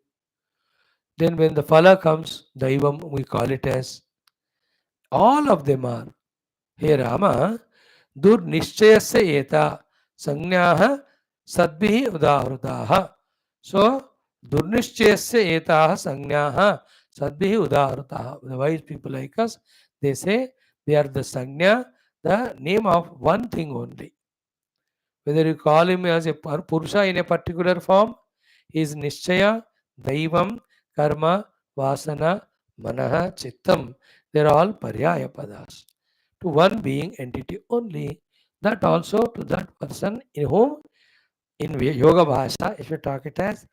Then when the phala comes, daivam, we call it as. All of them are. Hey Rama, दुर्निश्चयस्य एता संज्ञाः सद्भिः उदाहृताः. So दुर्निश्चयस्य एताः संज्ञाः सद्भिः उदाहृताः. The wise people like us, they say they are the sanya, the name of one thing only. Whether you call him as a purusha in a particular form, he is nishchaya, daivam, karma, vasana, manaha, chittam. They are all paryaya padas. To one being entity only, that also to that person in whom in yoga bhasha, if you talk it as,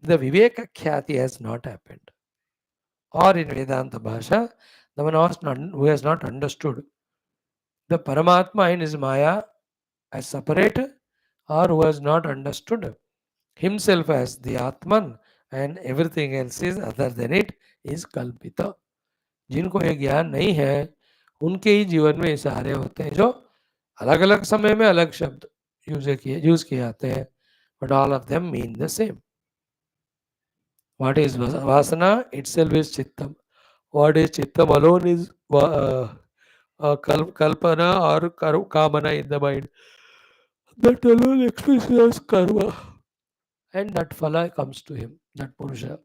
the viveka khyati has not happened. Or in Vedanta bhasha, the one who has not understood the Paramatma in his Maya as separate, or who has not understood himself as the Atman and everything else is other than it is kalpita. जिनको ये ज्ञान नहीं है उनके ही जीवन में सहारे होते हैं जो अलग अलग समय में अलग शब्द यूज किए जाते हैं, but all of them mean the same. What is वासना? itself is chittam. What is chittam alone is kalpana or kamana in the mind. That alone expresses as karma, and that phala comes to him, that purusha.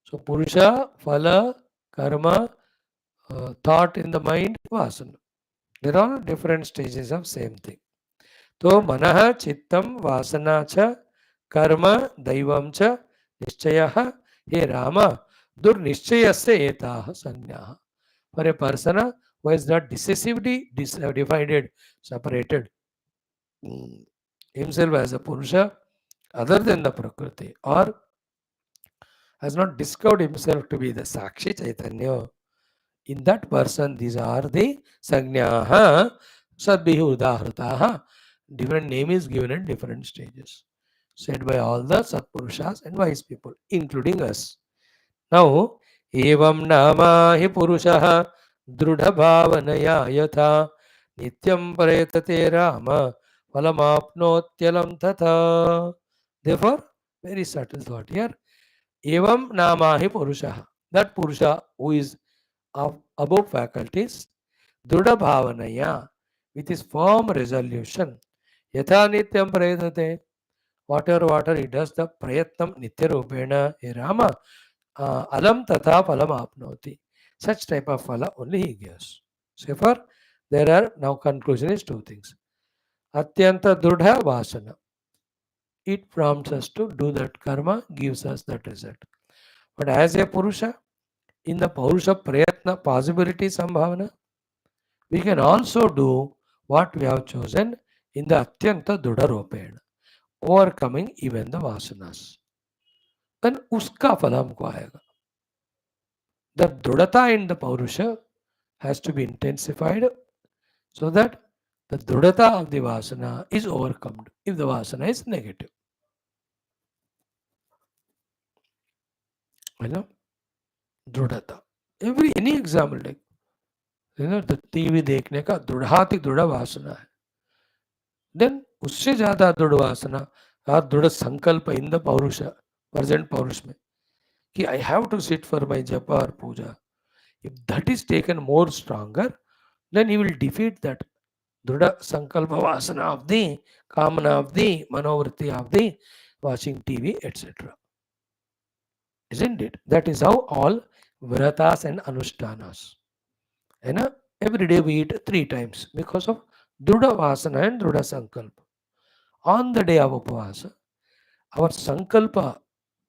So purusha, phala, karma, thought in the mind, vasana. There are different stages of same thing. तो मनः चित्तम वासना च कर्म दैवम च निश्चयः हे राम दुर्निश्चयस्य एताः संज्ञाः. For a person who is not decisively divided, separated himself as a purusha other than the prakriti, or has not discovered himself to be the sakshi chaitanya, in that person these are the sangnyaha sadbihi udahrataha. Different name is given at different stages, said by all the Satpurushas and wise people, including us. Now, evam nama hi purushaha drudha bhavanaya yatha nityam paretate rama phalamapnotyalam tatha. Therefore, very subtle thought here. Evam nama hi purushaha. That purusha who is of above faculties, drudha bhavanaya. with his firm resolution. Yatha nityam prayatate. Whatever he does, the prayatnam nitya rupena. Hey Rama, alam tatha phalam apnoti. Such type of phala only he gives. So far, there are now conclusion is two things. Atyanta drudha vasana. It prompts us to do that karma, gives us that result. But as a Purusha, in the Purusha Prayatna possibility Sambhavana, we can also do what we have chosen in the Atyanta Dudaropena, overcoming even the Vasanas. Then uska phala humko aayega. The Dudata in the Purusha has to be intensified so that the Dudata of the Vasana is overcome if the Vasana is negative. You know, Dudata. Any example like the TV देखने का दृढ़ाति दृढ़ वासना है, then उससे ज्यादा दृढ़ वासना और दृढ़ संकल्प इन द पौरुष प्रेजेंट पौरुष में कि I have to sit for my जप और पूजा, if that is taken more stronger then he will defeat that दृढ़ संकल्प वासना ऑफ द कामना ऑफ द मनोवृत्ति of the watching TV, etc. Isn't it? That is how all vratas and anushtanas. And every day we eat 3 times because of Druda Vasana and Druda Sankalpa. On the day of Upavasa, our Sankalpa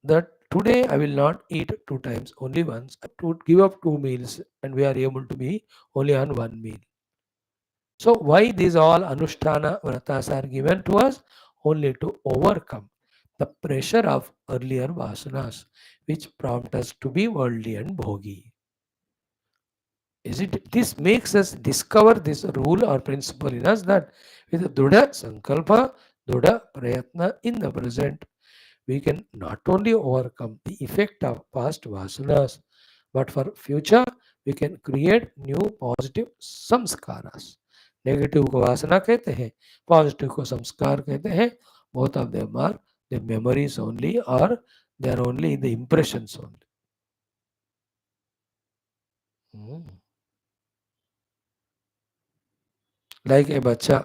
that today I will not eat 2 times, only once, to give up 2 meals, and we are able to be only on 1 meal. So, why these all Anushtana Vratas are given to us? Only to overcome the pressure of earlier Vasanas, which prompt us to be worldly and bhogi. Is it? This makes us discover this rule or principle in us that with Dudha Sankalpa, Dudha Prayatna in the present, we can not only overcome the effect of past vasanas, but for future we can create new positive samskaras. Negative को वासना कहते हैं, positive को संस्कार कहते हैं. Both of them are the memories only, or they are only the impressions only. Like a बच्चा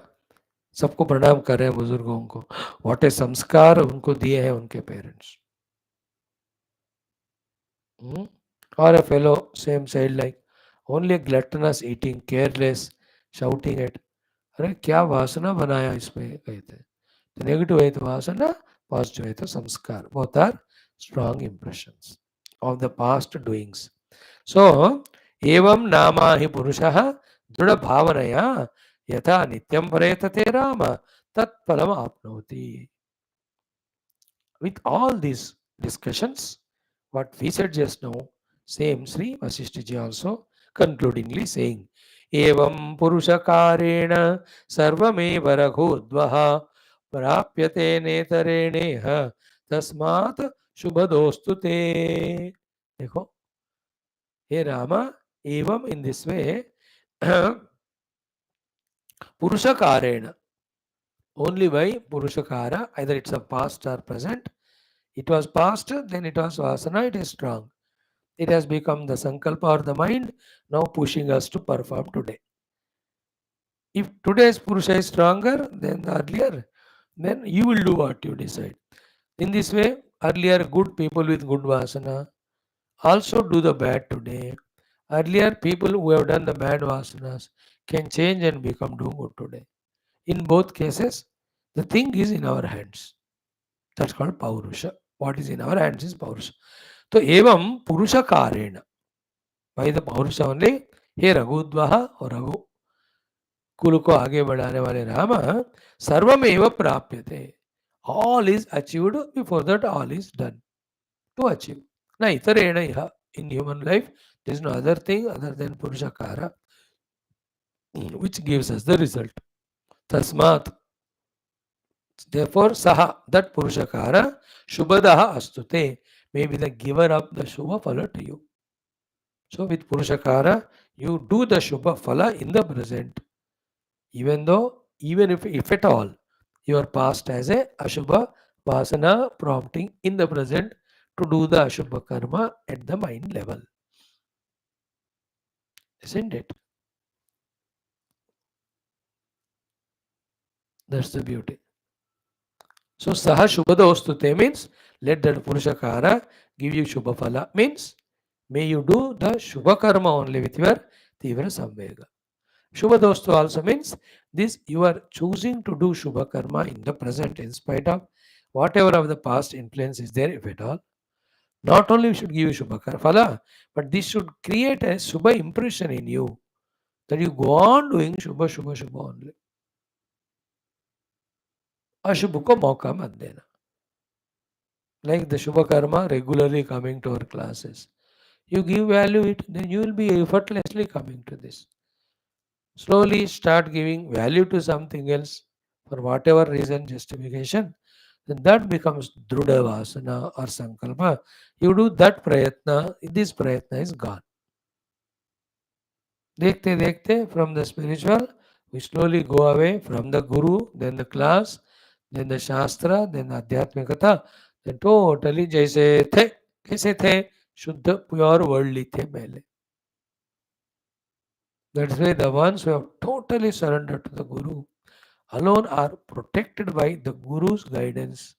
सबको प्रणाम कर रहे हैं बुजुर्गों को, व्हाट ए संस्कार उनको दिए हैं उनके parents. Or a fellow same child like only gluttonous eating, careless, shouting at, अरे क्या वासना बनाया इसमें कहते हैं. तो नेगेटिव है तो वासना, पॉजिटिव है तो संस्कार. Both are strong impressions of the past doings. So एवं नामा हि पुरुषः दृढ़ भावनया यथा नित्यं प्रयतते Ram तत्फलम आपनोति. With all these discussions, what we said just now, same Sri Vaashishtha also concludingly saying, Evam Purushakareena Sarvameva Raghudvaha Prapyate Netareneha Tasmat Shubhadostu Te. देखो, हे Rama, evam in this way, Purushakareena, only by Purushakara, either it's a past or present. It was past, then it was vasana, it is strong. It has become the sankalpa or the mind, now pushing us to perform today. If today's Purusha is stronger than the earlier, then you will do what you decide. In this way, earlier good people with good vasana also do the bad today. Earlier people who have done the bad vasanas can change and become do good today. In both cases, the thing is in our hands. That's called Paurusha. What is in our hands is Paurusha. तो एवं पुरुष कारेण, by the Paurusha only, हे रघुद्वह और रघु कुल को आगे बढ़ाने वाले राम सर्वमेव प्राप्यते. All is achieved, before that all is done to achieve. Na itareena iha. In human life, there is no other thing other than Purushakara which gives us the result. Tasmat, therefore, saha, that Purushakara, Shubhadaha astute, may be the giver of the Shubha Phala to you. So with Purushakara, you do the Shubha Phala in the present. Even if at all, your past has a Ashubha Vasana prompting in the present to do the Ashubha Karma at the mind level. Isn't it? That's the beauty. So Saha Shubhadostute means let that Purushakara give you Shubhaphala means may you do the Shubha Karma only with your Tivra Samvega. Shubhadostu also means this you are choosing to do Shubha Karma in the present in spite of whatever of the past influence is there, if at all. Not only should give you Shubha Phala, but this should create a Shubha impression in you that you go on doing Shubha Shubha Shubha only. अशुभ को मौका मत देना. Like the Shubha Karma regularly coming to our classes. You give value it, then you will be effortlessly coming to this. Slowly start giving value to something else for whatever reason, justification, then that becomes Druda Vasana or Sankalpa. You do that Prayatna, this Prayatna is gone. देखते देखते from the spiritual, we slowly go away from the Guru, then the class, then the Shastra, then the Adhyatmikata, then totally जैसे थे, कैसे थे, शुद्ध pure worldly थे पहले. That's why the ones who have totally surrendered to the Guru alone are protected by the Guru's guidance.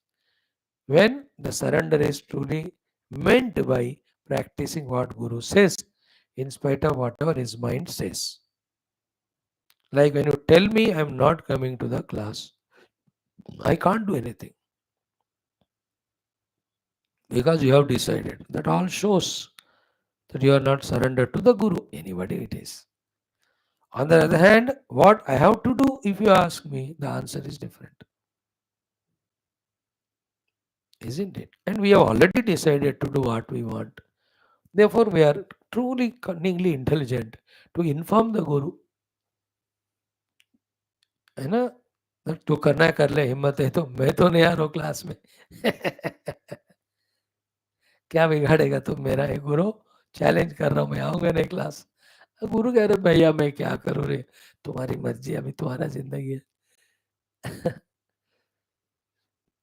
When the surrender is truly meant by practicing what Guru says, in spite of whatever his mind says. Like when you tell me I'm not coming to the class, I can't do anything because you have decided. That all shows that you are not surrendered to the Guru, anybody it is. On the other hand, what I have to do, if you ask me, the answer is different. Isn't it? And we have already decided to do what we want. Therefore, we are truly cunningly intelligent to inform the Guru. है ना? तू करना है कर ले, हिम्मत है तो मैं तो नहीं आ रहा हूँ क्लास में. क्या बिगाड़ेगा तुम मेरा है गुरु, चैलेंज कर रहा हूँ मैं, आऊंगा नहीं क्लास. गुरु कह रहे भैया मैं क्या करूँ रे, तुम्हारी मर्जी, अभी तुम्हारा जिंदगी है.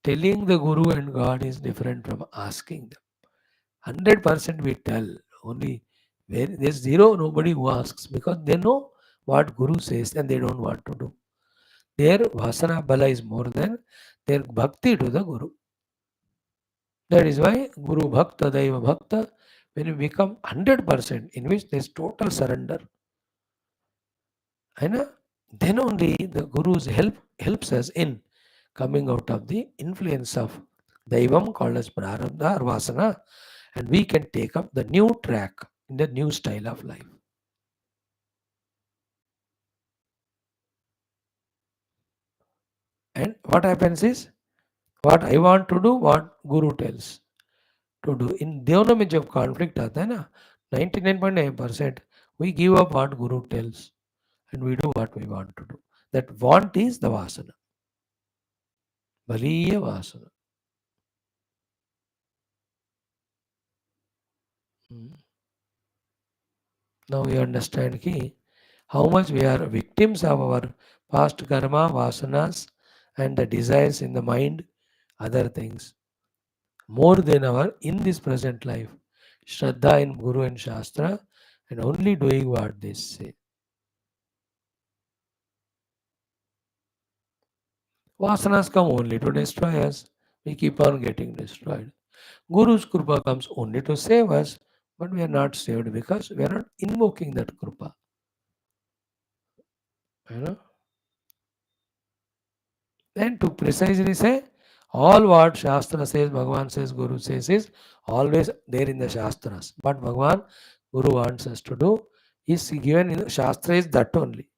Telling the Guru and God is different from asking them. 100% we tell, only where there's zero, nobody who asks because they know what Guru says and they don't want to do. Their Vasana Bala is more than their bhakti to the Guru. That is why Guru Bhakta Daiva Bhakta, when you become 100%, in which there is total surrender, then only the Guru's helps us in coming out of the influence of Daivam called as Prarabdha or Vasana, and we can take up the new track in the new style of life. And what happens is, what I want to do, what Guru tells to do. In दोनों में जब conflict आता है ना, 99.9% we give up what Guru tells and we do what we want to do. That want is the Vasana. Baliya Vasana. Now we understand how much we are victims of our past karma, vasanas, and the desires in the mind, other things, more than our in this present life. Shraddha in Guru and Shastra, and only doing what they say. Vasanas come only to destroy us. We keep on getting destroyed. Guru's Krupa comes only to save us, but we are not saved because we are not invoking that Krupa. Then to precisely say, all what Shastra says, Bhagavan says, Guru says is always there in the Shastras. But Bhagavan, Guru wants us to do is given in the Shastra is that only,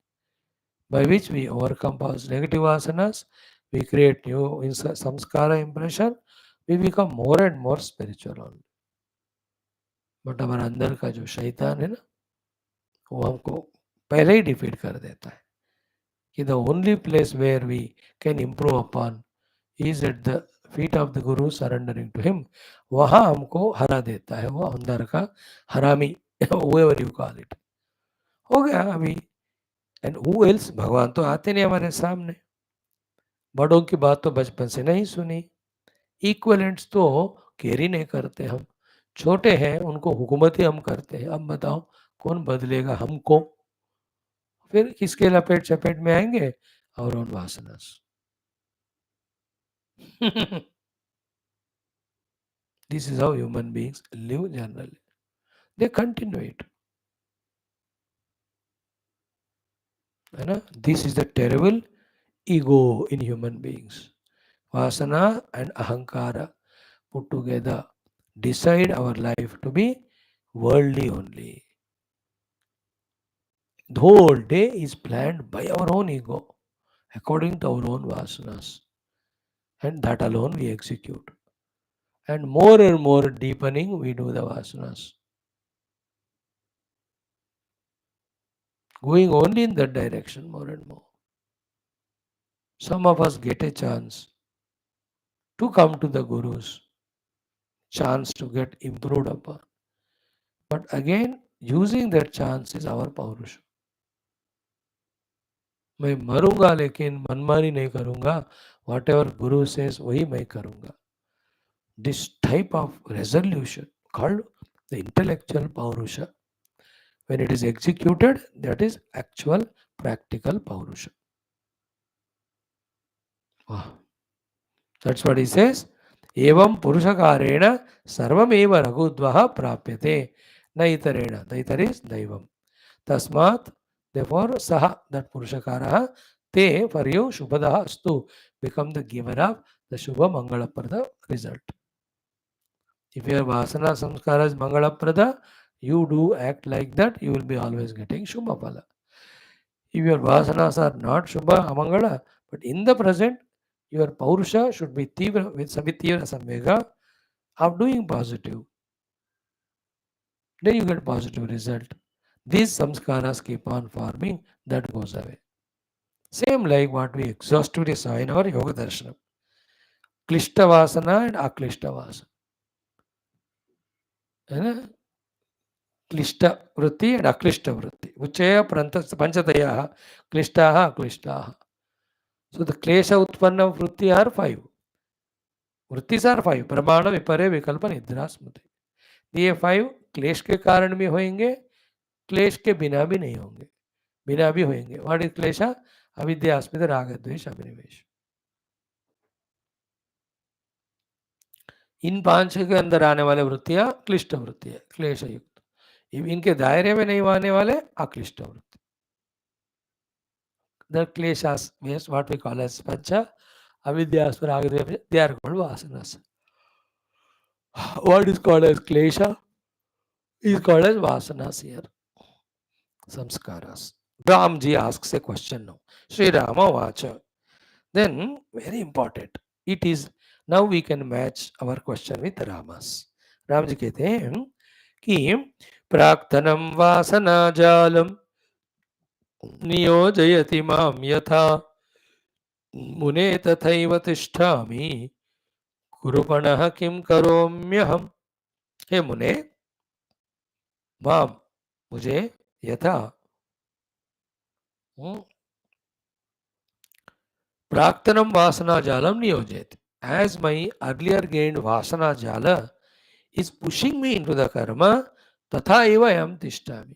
by which we overcome past negative asanas, we create new samskara impression, we become more and more spiritual only. But हमारे अंदर का जो शैतान है ना, वो हमको पहले ही डिफीट कर देता है कि the only place where we can improve upon is at the feet of the guru surrendering to him. वहाँ हमको हरा देता है वो अंदर का हरामी, whoever you call it. हो गया अभी. एंड हु एल्स, भगवान तो आते नहीं हमारे सामने. बड़ों की बात तो बचपन से नहीं सुनी. इक्वलेंट्स तो कैरी नहीं करते हम. छोटे हैं उनको हुकूमत ही हम करते हैं. अब बताओ कौन बदलेगा हमको? फिर किसके लपेट चपेट में आएंगे? और on वासनास. This is how human beings live generally. They continue it. This is the terrible ego in human beings. Vasana and ahankara put together decide our life to be worldly only. The whole day is planned by our own ego, according to our own vasanas, and that alone we execute. And more deepening we do the vasanas, going only in that direction more and more. Some of us get a chance to come to the gurus, chance to get improved upon. But again, using that chance is our paurusha. मैं मरूंगा लेकिन मनमानी नहीं करूंगा, whatever guru says वही मैं करूंगा. This type of resolution called the intellectual paurusha, when it is executed, that is actual practical paurusha. Wow. That's what he says. Evam purushakarena sarvameva ragudvaha prapyate naitarena. Naitar is daivam. Tasmat, therefore, saha, that purushakaraha, te, for you, shubhadaha astu, become the giver of the shubha mangalaprada result. If your vasana samskara is mangalaprada, you do act like that, you will be always getting shubha phala. If your vasanas are not shubha amangala, but in the present, your paurusha should be tivra with savitivra samvega of doing positive. Then you get positive result. These samskaras keep on forming, that goes away. Same like what we exhaustively saw in our Yoga Darshanam. Klishta Vasana and Aklishta Vasana. Klishta Vritti and Aklishta Vritti. Uchaya Panchataya Klishtaha Aklishtaha. So the Klesha Utpanna Vritti are 5. Vrittis are 5. Pramana Vipare Vikalpa Nidra Smriti. ये 5 क्लेश के कारण भी होंगे, क्लेश के बिना भी नहीं होंगे, बिना भी होंगे. What is klesha? अविद्या, अस्मिता, राग, द्वेष, अभिनिवेश. इन 5 के अंदर आने वाले वृत्तियां क्लिष्ट वृत्ति है, क्लेश युक्त. इनके दायरे में नहीं आने वाले अक्लिष्ट वृत्ति. The kleshas, yes, what we call as pancha, avidya, raga, dvesh, they are called vasanas. What is called as klesha is called as vasanas here. Samskaras. Ramji asks a question now. Sri Rama Vacha. Then, very important. It is, now we can match our question with Ramas. Ramji कहते हैं कि प्राक्तनम वासना जालम नियोजयति माम यथा मुने तथैव तिष्ठामि गुरुपणः किम करोम्यहम. हे मुने, माम, मुझे, यथा, Praktanam Vasana Jalam Niyojit. As my earlier gained Vasana Jala is pushing me into the karma, Tatha eva ayam tishtami.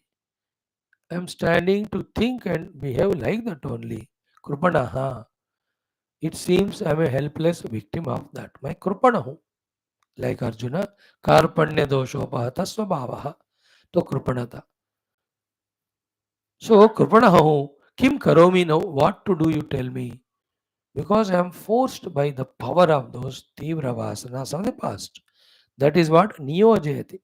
I am standing to think and behave like that only. Krupanaha. It seems I am a helpless victim of that. My Krupanahu. Like Arjuna, Karpanya doshopahata swabhavaha. To Krupanata. So Krupanahu, Kim karomi now? What to do, you tell me? Because I am forced by the power of those Tivra Vasanas of the past. That is what Niyojayati.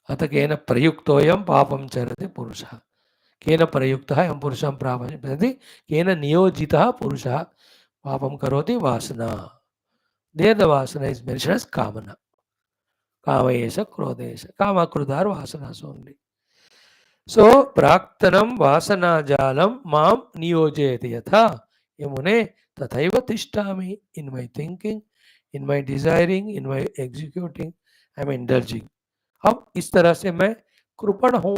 Atha kena prayuktoyam papam charati purusha. Kena prayuktaha yam purusham prapati. Kena niyojitaha purusha papam karoti vasana. There the vasana is mentioned as kamana. Kamayesha krodesha. Kama krudar vasanas only. So, Praktanam Vasana Jalam Mam Niyojayati Yatha Yamune Tathaiva Tishtami. In my thinking, in my desiring, in my executing, I am indulging. अब इस तरह से मैं कृपण हूँ,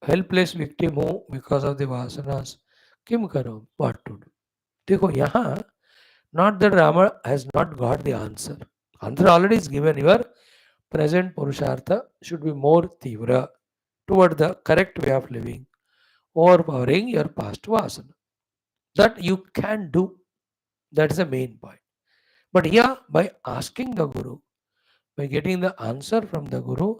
helpless victim हूँ because of the वासनास. किम करो, what to do? देखो यहाँ, not that Rama has not got the answer. Answer already is given. Your present Purushartha should be more Tivra toward the correct way of living. overpowering your past vasana. That you can do. That's the main point. But here, by asking the Guru, by getting the answer from the Guru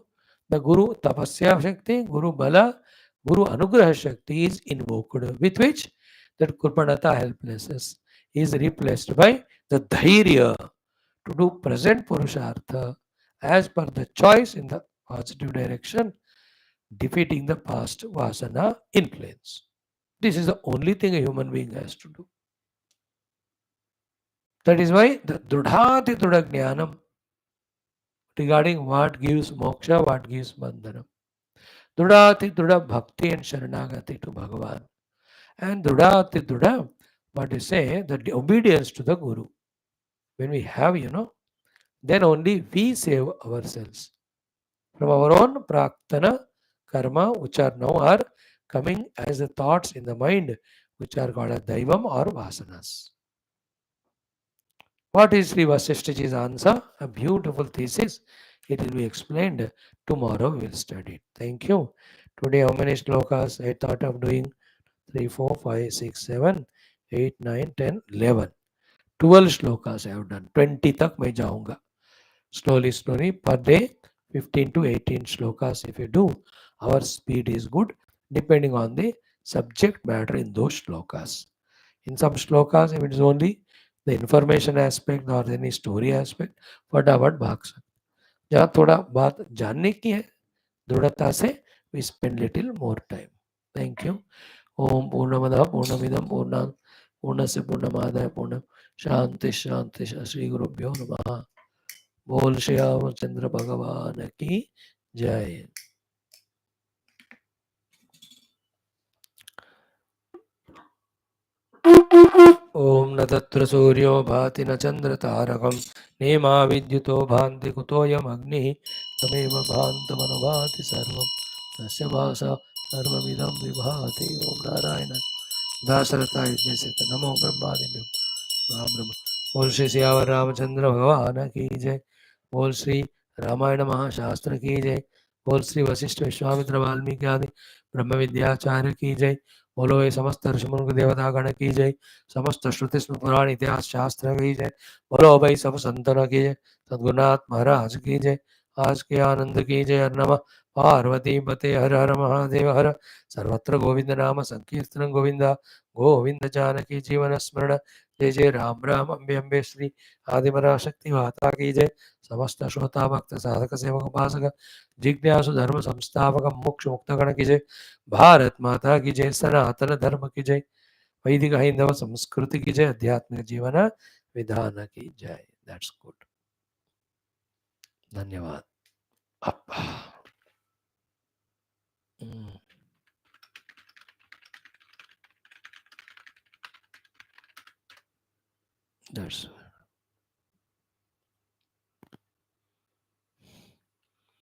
Tapasya Shakti, Guru Bala, Guru Anugraha Shakti is invoked, with which that Kurpanata helplessness is replaced by the Dhairya to do present Purushartha as per the choice in the positive direction, defeating the past Vasana influence. This is the only thing a human being has to do. That is why the Drudhati Drudha Jnanam regarding what gives moksha, what gives bandhanam. Drudhati Drudha Bhakti and Sharanagati to Bhagavan. And Drudhati Drudha, what you say, the obedience to the Guru. When we have, then only we save ourselves from our own praktana karma, which are now are coming as the thoughts in the mind, which are called as daivam or vasanas. What is Sri Vasishthaji's answer? A beautiful thesis. It will be explained tomorrow. We will study it. Thank you. Today, how many shlokas I thought of doing? 3, 4, 5, 6, 7, 8, 9, 10, 11. 12 shlokas I have done. 20 tak मैं जाऊंगा. Slowly, slowly, per day, 15 to 18 shlokas. If you do, our speed is good, depending on the subject matter in those shlokas. In some shlokas, if it is only the information aspect or any story aspect, फटाफट भाग सकते. जहाँ थोड़ा बात जानने की है दृढ़ता से, we spend little more time. Thank you. ओम पूर्णमदः पूर्णमिदं पूर्णात् पूर्णस्य पूर्णमादाय पूर्णं शांति शांति श्री गुरुभ्यो नमः. बोल श्री रामचंद्र भगवान की जय. ओम न तत्र सूर्यो भाति न चंद्र तारकं नेमा विद्युतो भान्ति कुतोऽयम् अग्निः तमेव भान्तमनुभाति सर्वं तस्य भासा सर्वमिदं विभाति. ओम नारायण दासरथाय स्थित नमो ब्रह्मादिभ्यो राम ब्रह्म. बोल श्री सियावर रामचंद्र भगवान की जय. बोल श्री रामायण महाशास्त्र की जय. बोल श्री वशिष्ठ विश्वामित्र वाल्मीकि आदि ब्रह्म विद्याचार्य की जय. बोलो ये समस्त ऋषिमुनि देवता गण की जय. समस्त श्रुति स्मृति पुराण इतिहास शास्त्र की जय. बोलो भाई सब संतों की जय. सद्गुरुनाथ महाराज की जय. आज के आनंद की जय. हर नमः पार्वती पते हर हर महादेव हर. सर्वत्र गोविंद नाम संकीर्तन गोविंदा गोविंद जानकी जीवन स्मरण. जय जय राम राम. अम्बे अम्बे श्री आदिपराशक्ति माता की जय. समस्त श्रोता भक्त साधक सेवक उपासक जिज्ञासु धर्म संस्थापक मोक्ष मुक्त गण की जय. भारत माता की जय. सनातन धर्म की जय. वैदिक हिंदव संस्कृति की जय. आध्यात्मिक जीवन विधान की जय. That's good. धन्यवाद. That's